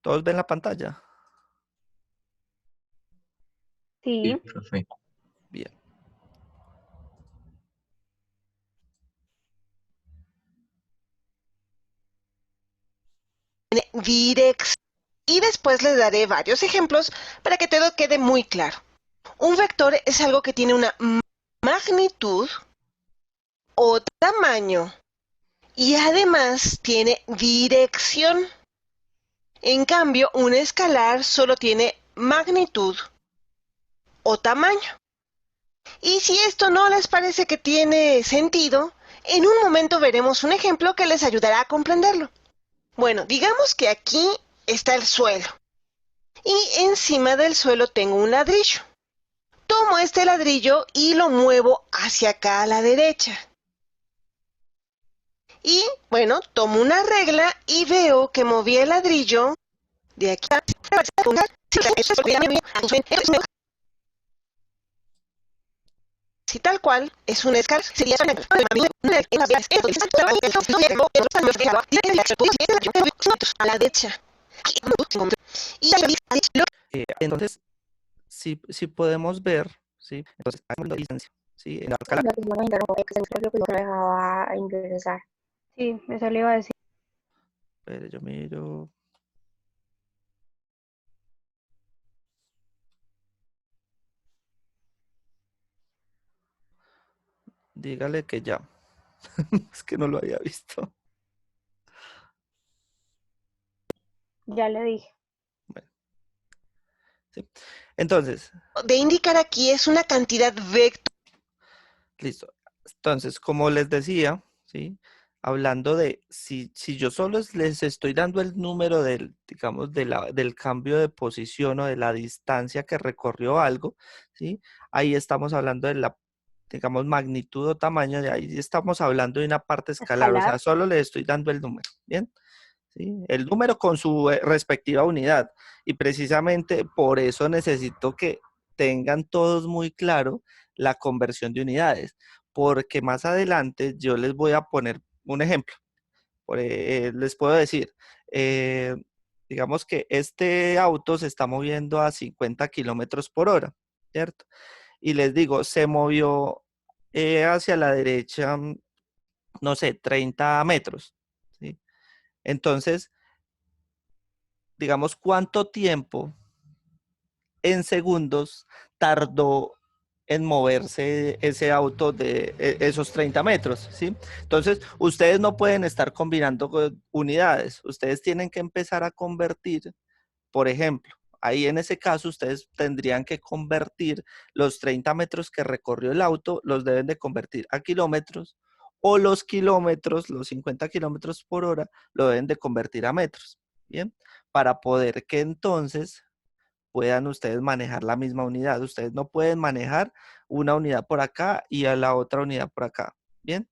¿Todos ven la pantalla? Sí, Sí, profe. Bien. Dirección. Y después les daré varios ejemplos para que todo quede muy claro. Un vector es algo que tiene una magnitud o tamaño y además tiene dirección. En cambio, un escalar solo tiene magnitud o tamaño. Y si esto no les parece que tiene sentido, en un momento veremos un ejemplo que les ayudará a comprenderlo. Bueno, digamos que aquí está el suelo y encima del suelo tengo un ladrillo. Tomo este ladrillo y lo muevo hacia acá a la derecha. Y bueno, tomo una regla y veo que moví el ladrillo de aquí a si tal cual es un escalar, sería a la derecha. Entonces, si podemos ver, ¿sí? Entonces, hagamos la distancia, ¿sí? En la escala. lo que no me interrumpo, que se me fue lo que no me dejaba ingresar. Sí, eso le iba a decir. Espere, yo miro. Dígale que ya. Es que no lo había visto. Ya le dije. Bueno, sí. Entonces, De indicar aquí es una cantidad vectorial. listo. Entonces, como les decía, ¿sí? Hablando de si yo solo les estoy dando el número del, digamos, del cambio de posición o de la distancia que recorrió algo, ¿sí? Ahí estamos hablando de la, digamos, magnitud o tamaño, de ahí estamos hablando de una parte escalar, o sea, Escalar. solo le estoy dando el número, ¿bien? ¿Sí? El número con su respectiva unidad. Y precisamente por eso necesito que tengan todos muy claro la conversión de unidades, porque más adelante yo les voy a poner un ejemplo. Les puedo decir, eh, digamos que este auto se está moviendo a 50 kilómetros por hora, ¿cierto? Y les digo, se movió hacia la derecha, no sé, 30 metros, ¿sí? Entonces, digamos, ¿cuánto tiempo en segundos tardó en moverse ese auto de esos 30 metros, ¿sí? Entonces, ustedes no pueden estar combinando unidades, ustedes tienen que empezar a convertir, por ejemplo, ahí en ese caso ustedes tendrían que convertir los 30 metros que recorrió el auto, los deben de convertir a kilómetros, o los kilómetros, los 50 kilómetros por hora, lo deben de convertir a metros, ¿bien? Para poder que entonces puedan ustedes manejar la misma unidad. Ustedes no pueden manejar una unidad por acá y a la otra unidad por acá. Bien,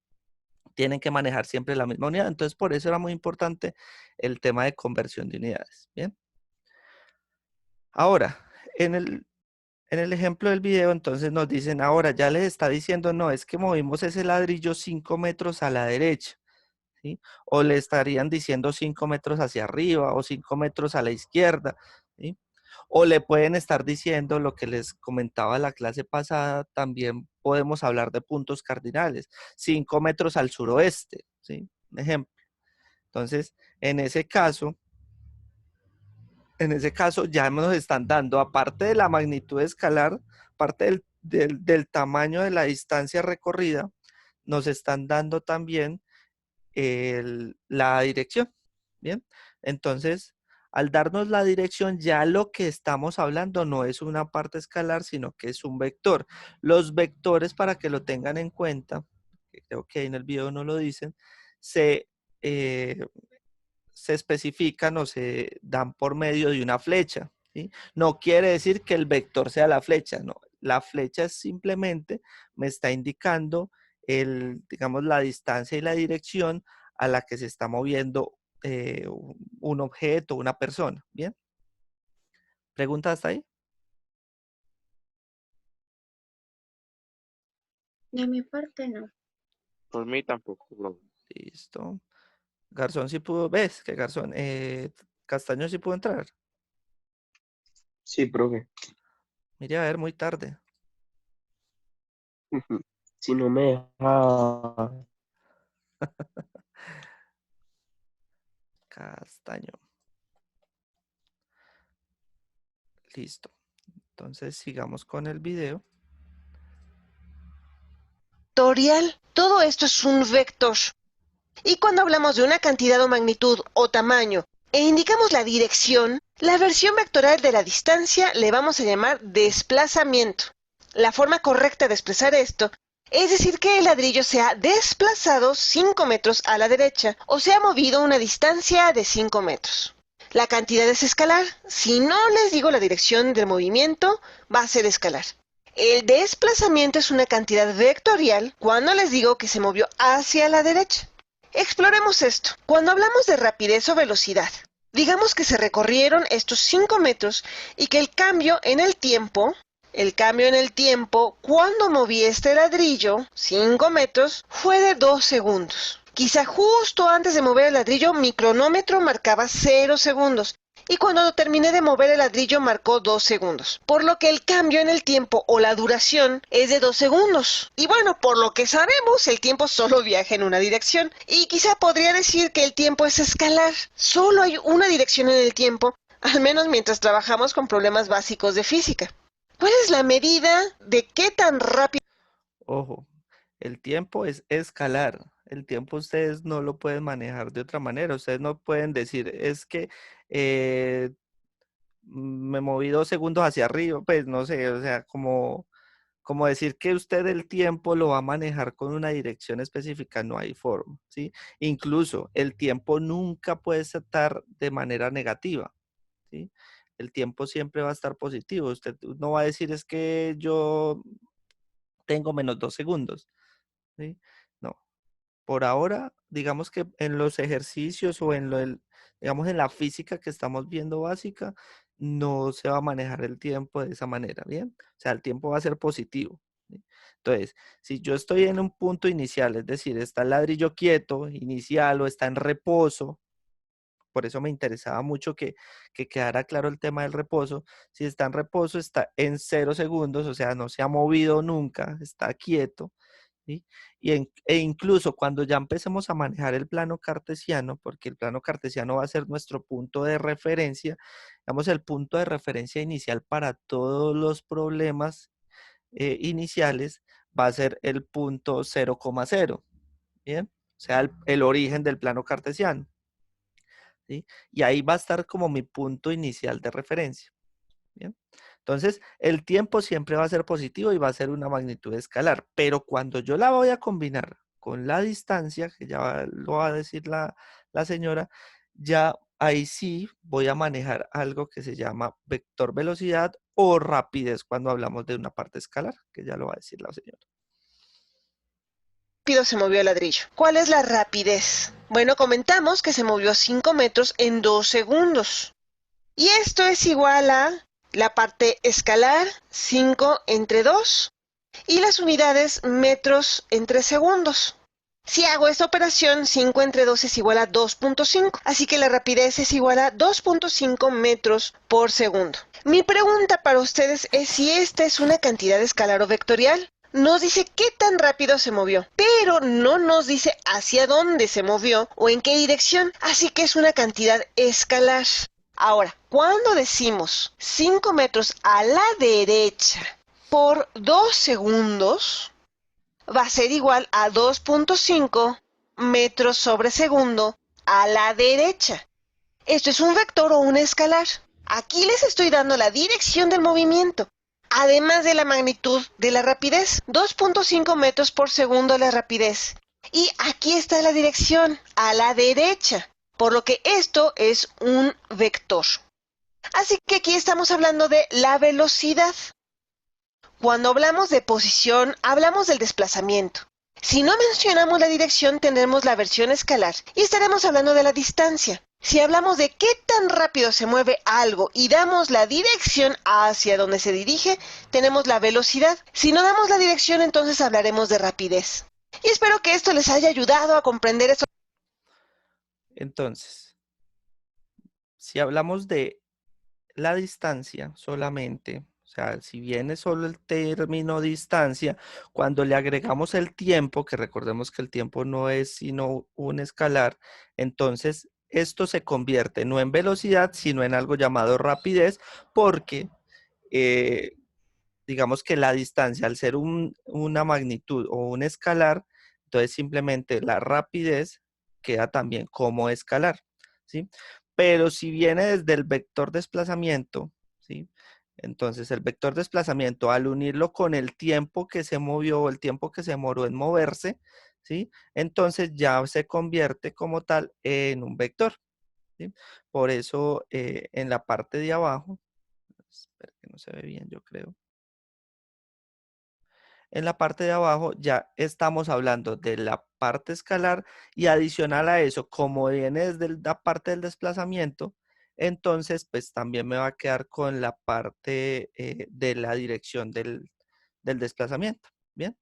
tienen que manejar siempre la misma unidad. Entonces, por eso era muy importante el tema de conversión de unidades. Bien. Ahora, en el ejemplo del video, entonces nos dicen, ahora ya les está diciendo, no, es que movimos ese ladrillo 5 metros a la derecha, ¿sí? O le estarían diciendo 5 metros hacia arriba o 5 metros a la izquierda, ¿sí? O le pueden estar diciendo lo que les comentaba la clase pasada, también podemos hablar de puntos cardinales, 5 metros al suroeste, ¿sí? Un ejemplo. Entonces, en ese caso, ya nos están dando, aparte de la magnitud escalar, aparte del tamaño de la distancia recorrida, nos están dando también la dirección. Bien, entonces, al darnos la dirección, ya lo que estamos hablando no es una parte escalar, sino que es un vector. Los vectores, para que lo tengan en cuenta, que creo que ahí en el video no lo dicen, eh, se especifican o se dan por medio de una flecha, ¿sí? No quiere decir que el vector sea la flecha, no. La flecha es simplemente me está indicando digamos, la distancia y la dirección a la que se está moviendo un objeto, una persona. ¿Bien? ¿Pregunta hasta ahí? De mi parte, no. Por mí tampoco, bro. Listo. Garzón sí pudo, ves que Garzón, Castaño sí pudo entrar. Sí, profe. Mire, a ver, muy tarde. Si no me deja... Castaño. Listo. Entonces sigamos con el video. Vectorial. Todo esto es un vector. Y cuando hablamos de una cantidad o magnitud o tamaño e indicamos la dirección, la versión vectorial de la distancia le vamos a llamar desplazamiento. La forma correcta de expresar esto es decir que el ladrillo se ha desplazado 5 metros a la derecha o se ha movido una distancia de 5 metros. La cantidad es escalar. Si no les digo la dirección del movimiento, va a ser escalar. El desplazamiento es una cantidad vectorial cuando les digo que se movió hacia la derecha. Exploremos esto. Cuando hablamos de rapidez o velocidad, digamos que se recorrieron estos 5 metros y que el cambio en el tiempo, cuando moví este ladrillo, 5 metros, fue de 2 segundos. Quizá justo antes de mover el ladrillo, mi cronómetro marcaba 0 segundos. Y cuando terminé de mover el ladrillo marcó 2 segundos. Por lo que el cambio en el tiempo o la duración es de 2 segundos. Y bueno, por lo que sabemos, el tiempo solo viaja en una dirección. Y quizá podría decir que el tiempo es escalar. Solo hay una dirección en el tiempo, al menos mientras trabajamos con problemas básicos de física. ¿Cuál es la medida de qué tan rápido? Ojo, el tiempo es escalar. El tiempo ustedes no lo pueden manejar de otra manera. Ustedes no pueden decir, es que me moví 2 segundos hacia arriba. Pues no sé, o sea, como decir que usted el tiempo lo va a manejar con una dirección específica, no hay forma, ¿sí? Incluso el tiempo nunca puede estar de manera negativa, ¿sí? El tiempo siempre va a estar positivo. Usted no va a decir es que yo tengo menos 2 segundos, ¿sí? No. Por ahora, digamos que en los ejercicios o digamos en la física que estamos viendo básica, no se va a manejar el tiempo de esa manera, ¿bien? O sea, el tiempo va a ser positivo, ¿sí? Entonces, si yo estoy en un punto inicial, es decir, está el ladrillo quieto, inicial, o está en reposo, por eso me interesaba mucho que quedara claro el tema del reposo. Si está en reposo, está en 0 segundos, o sea, no se ha movido nunca, está quieto, ¿sí? E incluso cuando ya empecemos a manejar el plano cartesiano, porque el plano cartesiano va a ser nuestro punto de referencia, digamos, el punto de referencia inicial para todos los problemas iniciales va a ser el punto 0,0, ¿bien? O sea, el origen del plano cartesiano, ¿sí? Y ahí va a estar como mi punto inicial de referencia, ¿bien? Entonces, el tiempo siempre va a ser positivo y va a ser una magnitud escalar, pero cuando yo la voy a combinar con la distancia, que ya lo va a decir la señora, ya ahí sí voy a manejar algo que se llama vector velocidad o rapidez cuando hablamos de una parte escalar, que ya lo va a decir la señora. Rápido se movió el ladrillo. ¿Cuál es la rapidez? Bueno, comentamos que se movió 5 metros en 2 segundos. Y esto es igual a la parte escalar, 5 entre 2, y las unidades metros entre segundos. Si hago esta operación, 5 entre 2 es igual a 2.5, así que la rapidez es igual a 2.5 metros por segundo. Mi pregunta para ustedes es si esta es una cantidad escalar o vectorial. Nos dice qué tan rápido se movió, pero no nos dice hacia dónde se movió o en qué dirección, así que es una cantidad escalar. Ahora, cuando decimos 5 metros a la derecha por 2 segundos, va a ser igual a 2.5 metros sobre segundo a la derecha. Esto es un vector o un escalar. Aquí les estoy dando la dirección del movimiento, además de la magnitud de la rapidez. 2.5 metros por segundo la rapidez. Y aquí está la dirección, a la derecha, por lo que esto es un vector. Así que aquí estamos hablando de la velocidad. Cuando hablamos de posición, hablamos del desplazamiento. Si no mencionamos la dirección, tendremos la versión escalar y estaremos hablando de la distancia. Si hablamos de qué tan rápido se mueve algo y damos la dirección hacia donde se dirige, tenemos la velocidad. Si no damos la dirección, entonces hablaremos de rapidez. Y espero que esto les haya ayudado a comprender esto. Entonces, si hablamos de la distancia solamente, o sea, si viene solo el término distancia, cuando le agregamos el tiempo, que recordemos que el tiempo no es sino un escalar, entonces esto se convierte no en velocidad, sino en algo llamado rapidez, porque digamos que la distancia, al ser una magnitud o un escalar, entonces simplemente la rapidez queda también como escalar, ¿sí? Pero si viene desde el vector desplazamiento, ¿sí? Entonces el vector desplazamiento, al unirlo con el tiempo que se movió o el tiempo que se demoró en moverse, ¿sí? Entonces ya se convierte como tal en un vector, ¿sí? Por eso en la parte de abajo, espera que no se ve bien, yo creo. En la parte de abajo ya estamos hablando de la parte escalar y adicional a eso, como viene desde la parte del desplazamiento, entonces pues también me va a quedar con la parte de la dirección del desplazamiento. Bien,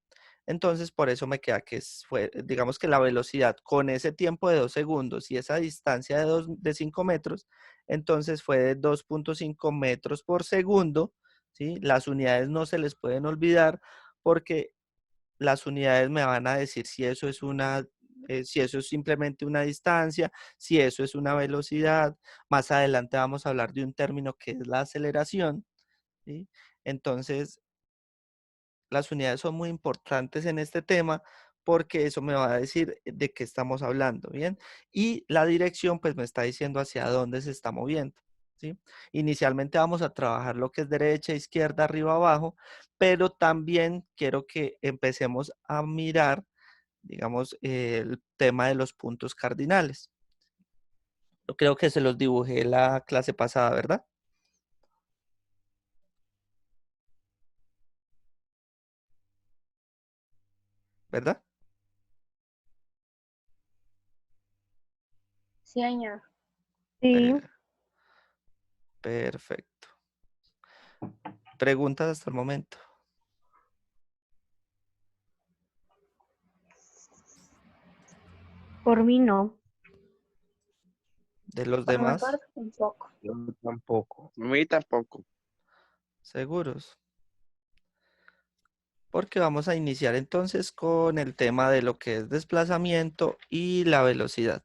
entonces por eso me queda que fue, digamos que la velocidad con ese tiempo de 2 segundos y esa distancia de 5 metros, entonces fue de 2.5 metros por segundo, ¿sí? Las unidades no se les pueden olvidar porque las unidades me van a decir si eso es si eso es simplemente una distancia, si eso es una velocidad. Más adelante vamos a hablar de un término que es la aceleración, ¿sí? Entonces, las unidades son muy importantes en este tema porque eso me va a decir de qué estamos hablando, ¿bien? Y la dirección pues me está diciendo hacia dónde se está moviendo, ¿sí? Inicialmente vamos a trabajar lo que es derecha, izquierda, arriba, abajo, pero también quiero que empecemos a mirar, digamos, el tema de los puntos cardinales. Yo creo que se los dibujé la clase pasada, ¿verdad? ¿Verdad? Sí, señor. Eh, Sí. Perfecto. ¿Preguntas hasta el momento? Por mí no. ¿De los Por mi demás? parte tampoco. Yo tampoco. A mí tampoco. ¿Seguros? Porque vamos a iniciar entonces con el tema de lo que es desplazamiento y la velocidad.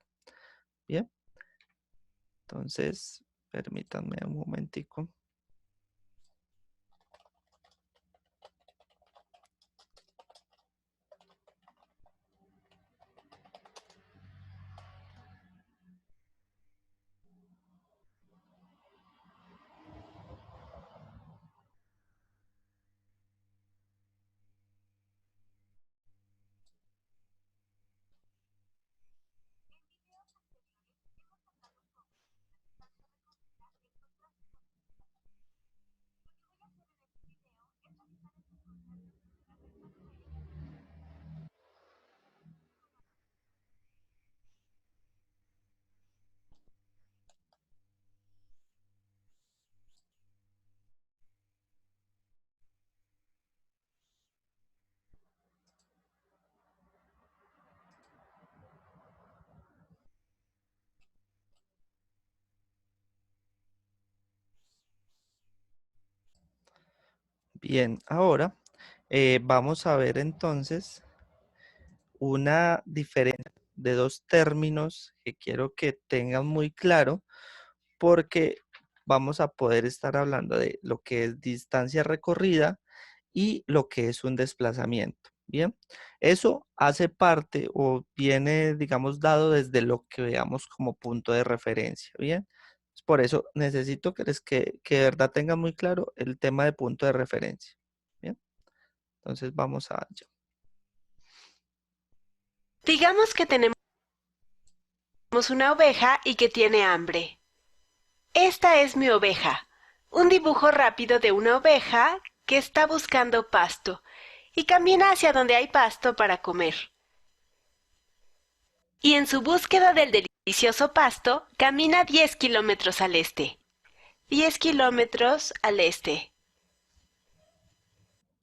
Bien, entonces permítanme un momentico. Bien, ahora vamos a ver entonces una diferencia de dos términos que quiero que tengan muy claro porque vamos a poder estar hablando de lo que es distancia recorrida y lo que es un desplazamiento. Bien, eso hace parte o viene, digamos, dado desde lo que veamos como punto de referencia. Bien, por eso necesito que de verdad tengan muy claro el tema de punto de referencia. Bien, entonces vamos a ello. Digamos que tenemos una oveja y que tiene hambre. Esta es mi oveja. Un dibujo rápido de una oveja que está buscando pasto y camina hacia donde hay pasto para comer. Y en su búsqueda del delicioso pasto, camina 10 kilómetros al este. 10 kilómetros al este.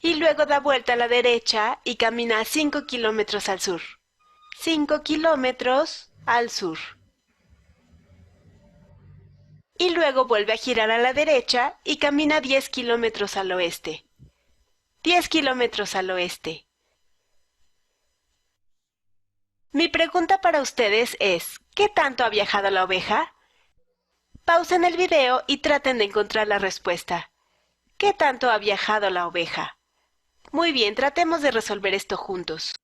Y luego da vuelta a la derecha y camina 5 kilómetros al sur. 5 kilómetros al sur. y luego vuelve a girar a la derecha y camina 10 kilómetros al oeste. 10 kilómetros al oeste. Mi pregunta para ustedes es, ¿qué tanto ha viajado la oveja? Pausen el video y traten de encontrar la respuesta. ¿Qué tanto ha viajado la oveja? Muy bien, tratemos de resolver esto juntos.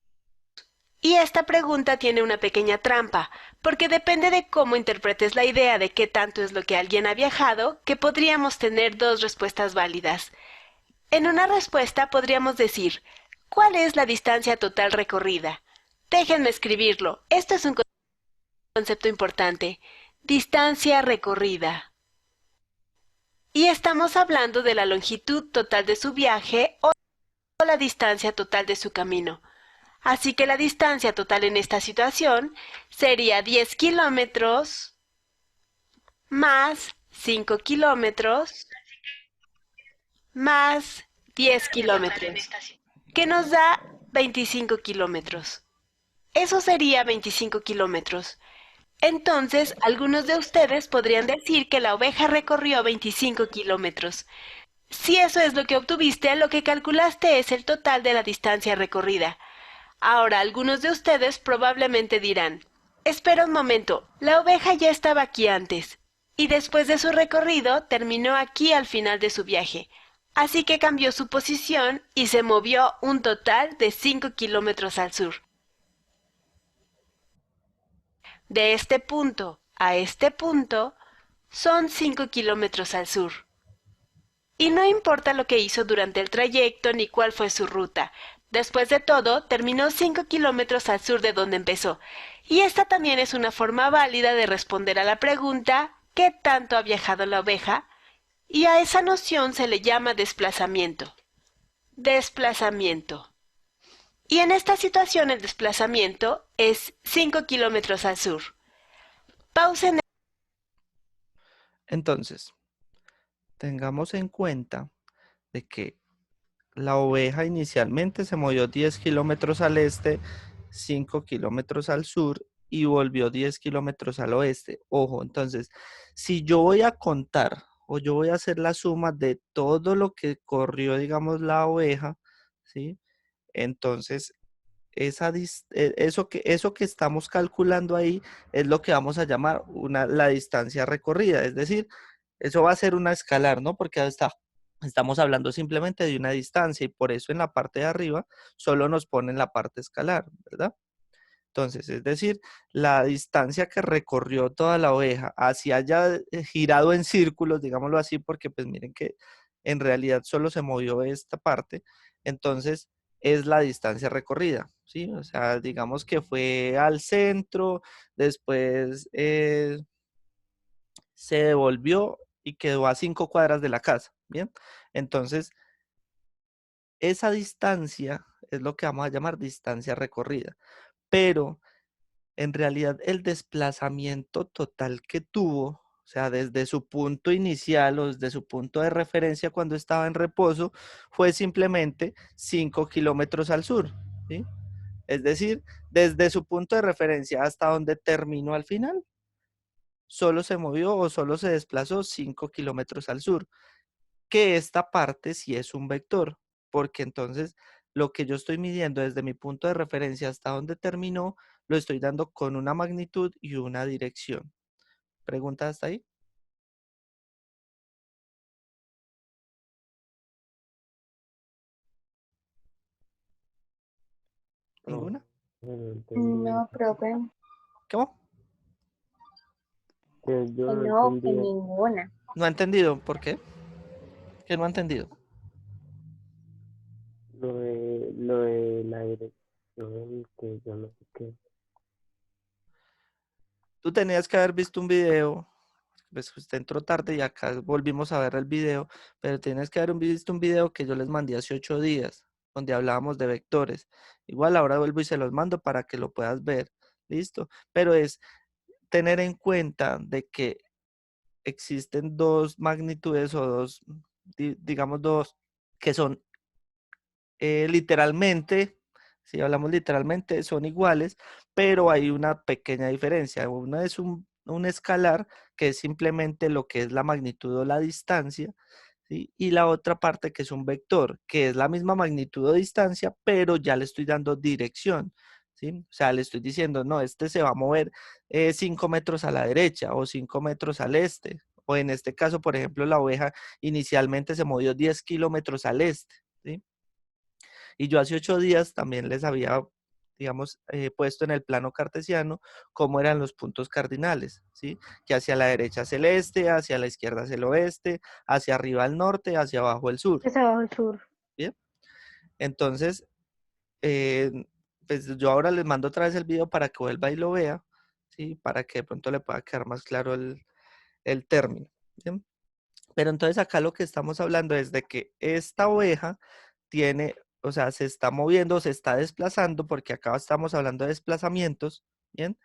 Y esta pregunta tiene una pequeña trampa, porque depende de cómo interpretes la idea de qué tanto es lo que alguien ha viajado, que podríamos tener dos respuestas válidas. En una respuesta podríamos decir, ¿cuál es la distancia total recorrida? Déjenme escribirlo, esto es un concepto importante. Distancia recorrida. Y estamos hablando de la longitud total de su viaje o la distancia total de su camino. Así que la distancia total en esta situación sería 10 kilómetros más 5 kilómetros más 10 kilómetros, que nos da 25 kilómetros. Eso sería 25 kilómetros. Entonces, algunos de ustedes podrían decir que la oveja recorrió 25 kilómetros. Si eso es lo que obtuviste, lo que calculaste es el total de la distancia recorrida. Ahora, algunos de ustedes probablemente dirán, espera un momento, la oveja ya estaba aquí antes, y después de su recorrido terminó aquí al final de su viaje, así que cambió su posición y se movió un total de 5 kilómetros al sur. De este punto a este punto son 5 kilómetros al sur. Y no importa lo que hizo durante el trayecto ni cuál fue su ruta. Después de todo, terminó 5 kilómetros al sur de donde empezó. Y esta también es una forma válida de responder a la pregunta ¿qué tanto ha viajado la oveja? Y a esa noción se le llama desplazamiento. Desplazamiento. Y en esta situación el desplazamiento es 5 kilómetros al sur. Pausen. Entonces, tengamos en cuenta de que la oveja inicialmente se movió 10 kilómetros al este, 5 kilómetros al sur y volvió 10 kilómetros al oeste. Ojo, entonces, si yo voy a contar o yo voy a hacer la suma de todo lo que corrió, digamos, la oveja, ¿sí? Entonces, eso que estamos calculando ahí es lo que vamos a llamar la distancia recorrida. Es decir, eso va a ser una escalar, ¿no? Porque estamos hablando simplemente de una distancia y por eso en la parte de arriba solo nos ponen la parte escalar, ¿verdad? Entonces, es decir, la distancia que recorrió toda la oveja, así haya girado en círculos, digámoslo así, porque pues miren que en realidad solo se movió esta parte, entonces es la distancia recorrida, ¿sí? O sea, digamos que fue al centro, después se devolvió y quedó a 5 cuadras de la casa, ¿bien? Entonces, esa distancia es lo que vamos a llamar distancia recorrida, pero en realidad el desplazamiento total que tuvo, o sea, desde su punto inicial o desde su punto de referencia cuando estaba en reposo, fue simplemente 5 kilómetros al sur, ¿sí? Es decir, desde su punto de referencia hasta donde terminó al final, solo se movió o solo se desplazó 5 kilómetros al sur, que esta parte sí es un vector, porque entonces lo que yo estoy midiendo desde mi punto de referencia hasta donde terminó, lo estoy dando con una magnitud y una dirección. ¿Pregunta hasta ahí? ¿Ninguna? No entendí. No, profe, ¿Cómo? Que yo que no no, que entendí ninguna. No ha entendido. ¿Por qué? ¿Qué no ha entendido? lo de la dirección, que yo no sé qué. Tú tenías que haber visto un video, pues usted entró tarde y acá volvimos a ver el video, pero tienes que haber visto un video que yo les mandé hace 8 días, donde hablábamos de vectores. Igual ahora vuelvo y se los mando para que lo puedas ver. ¿Listo? Pero es tener en cuenta de que existen dos magnitudes o dos, digamos dos, que son literalmente, si hablamos literalmente, son iguales, pero hay una pequeña diferencia. Una es un un escalar, que es simplemente lo que es la magnitud o la distancia, ¿sí? Y la otra parte que es un vector, que es la misma magnitud o distancia, pero ya le estoy dando dirección, ¿sí? O sea, le estoy diciendo, no, este se va a mover 5 metros a la derecha o 5 metros al este. O en este caso, por ejemplo, la oveja inicialmente se movió 10 kilómetros al este, ¿sí? Y yo hace 8 días también les había, digamos, puesto en el plano cartesiano cómo eran los puntos cardinales, ¿sí? Que hacia la derecha es el este, hacia la izquierda es el oeste, hacia arriba el norte, hacia abajo el sur. Es abajo el sur. ¿Bien? Entonces, eh, pues yo ahora les mando otra vez el video para que vuelva y lo vea, ¿sí? Para que de pronto le pueda quedar más claro el término, ¿bien? Pero entonces acá lo que estamos hablando es de que esta oveja tiene, o sea, se está moviendo, se está desplazando, porque acá estamos hablando de desplazamientos, ¿bien?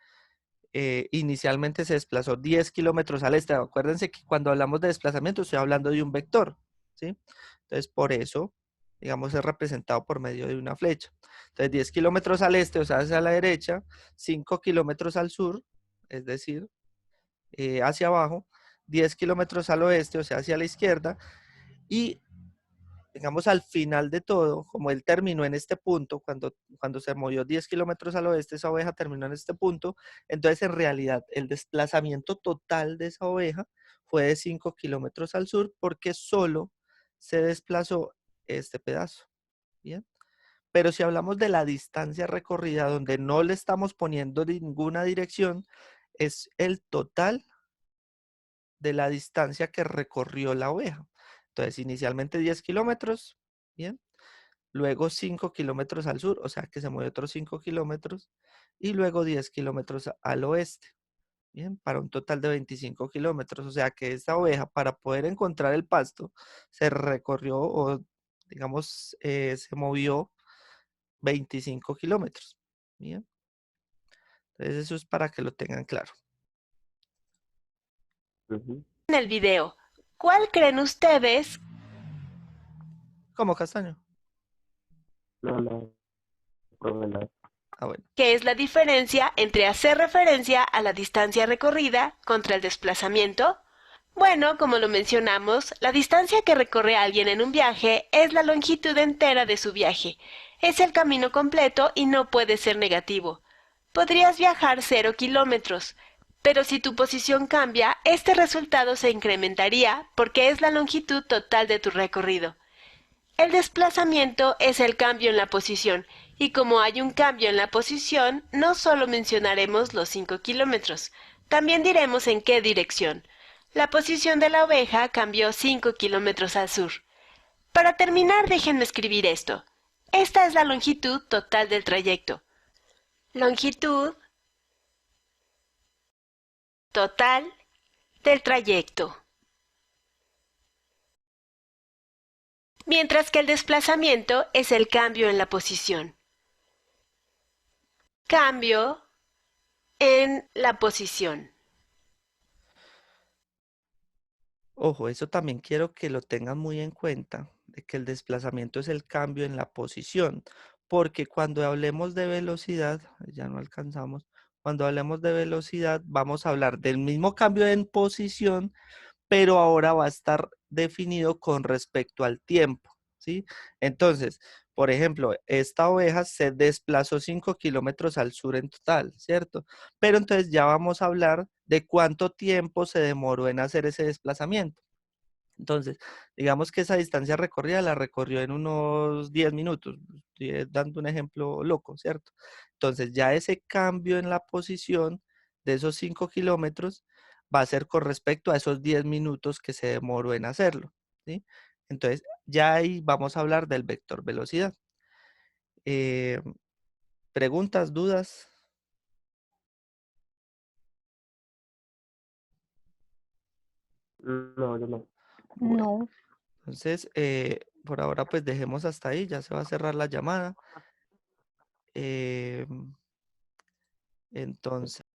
Inicialmente se desplazó 10 kilómetros al este. Acuérdense que cuando hablamos de desplazamiento estoy hablando de un vector, ¿sí? Entonces, por eso, digamos, es representado por medio de una flecha. Entonces, 10 kilómetros al este, o sea, hacia la derecha, 5 kilómetros al sur, es decir, hacia abajo, 10 kilómetros al oeste, o sea, hacia la izquierda, y digamos al final de todo, como él terminó en este punto, cuando se movió 10 kilómetros al oeste, esa oveja terminó en este punto, entonces en realidad el desplazamiento total de esa oveja fue de 5 kilómetros al sur porque solo se desplazó este pedazo, ¿bien? Pero si hablamos de la distancia recorrida, donde no le estamos poniendo ninguna dirección, es el total de la distancia que recorrió la oveja. Entonces, inicialmente 10 kilómetros, ¿bien? Luego 5 kilómetros al sur, o sea que se mueve otros 5 kilómetros, y luego 10 kilómetros al oeste, ¿bien? Para un total de 25 kilómetros, o sea que esta oveja, para poder encontrar el pasto, se recorrió o, digamos, se movió 25 kilómetros, ¿bien? Entonces, eso es para que lo tengan claro. Ujú. En el video, ¿cuál creen ustedes ¿Cómo, Castaño? No, problema. Ah, bueno. que es la diferencia entre hacer referencia a la distancia recorrida contra el desplazamiento? Bueno, como lo mencionamos, la distancia que recorre alguien en un viaje es la longitud entera de su viaje. Es el camino completo y no puede ser negativo. Podrías viajar 0 kilómetros, pero si tu posición cambia, este resultado se incrementaría porque es la longitud total de tu recorrido. El desplazamiento es el cambio en la posición, y como hay un cambio en la posición, no solo mencionaremos los 5 kilómetros, también diremos en qué dirección. La posición de la oveja cambió 5 kilómetros al sur. Para terminar, déjenme escribir esto. Esta es la longitud total del trayecto. Longitud total del trayecto. Mientras que el desplazamiento es el cambio en la posición. Cambio en la posición. Ojo, eso también quiero que lo tengan muy en cuenta, de que el desplazamiento es el cambio en la posición, porque cuando hablemos de velocidad, ya no alcanzamos, cuando hablemos de velocidad vamos a hablar del mismo cambio en posición, pero ahora va a estar definido con respecto al tiempo, ¿sí? Entonces, por ejemplo, esta oveja se desplazó 5 kilómetros al sur en total, ¿cierto? Pero entonces ya vamos a hablar de cuánto tiempo se demoró en hacer ese desplazamiento. Entonces, digamos que esa distancia recorrida la recorrió en unos 10 minutos, estoy dando un ejemplo loco, ¿cierto? Entonces, ya ese cambio en la posición de esos 5 kilómetros va a ser con respecto a esos 10 minutos que se demoró en hacerlo, ¿sí? Entonces, ya ahí vamos a hablar del vector velocidad. Eh, ¿Preguntas, dudas? No, yo no. Bueno, No. entonces, por ahora pues dejemos hasta ahí, ya se va a cerrar la llamada. Entonces...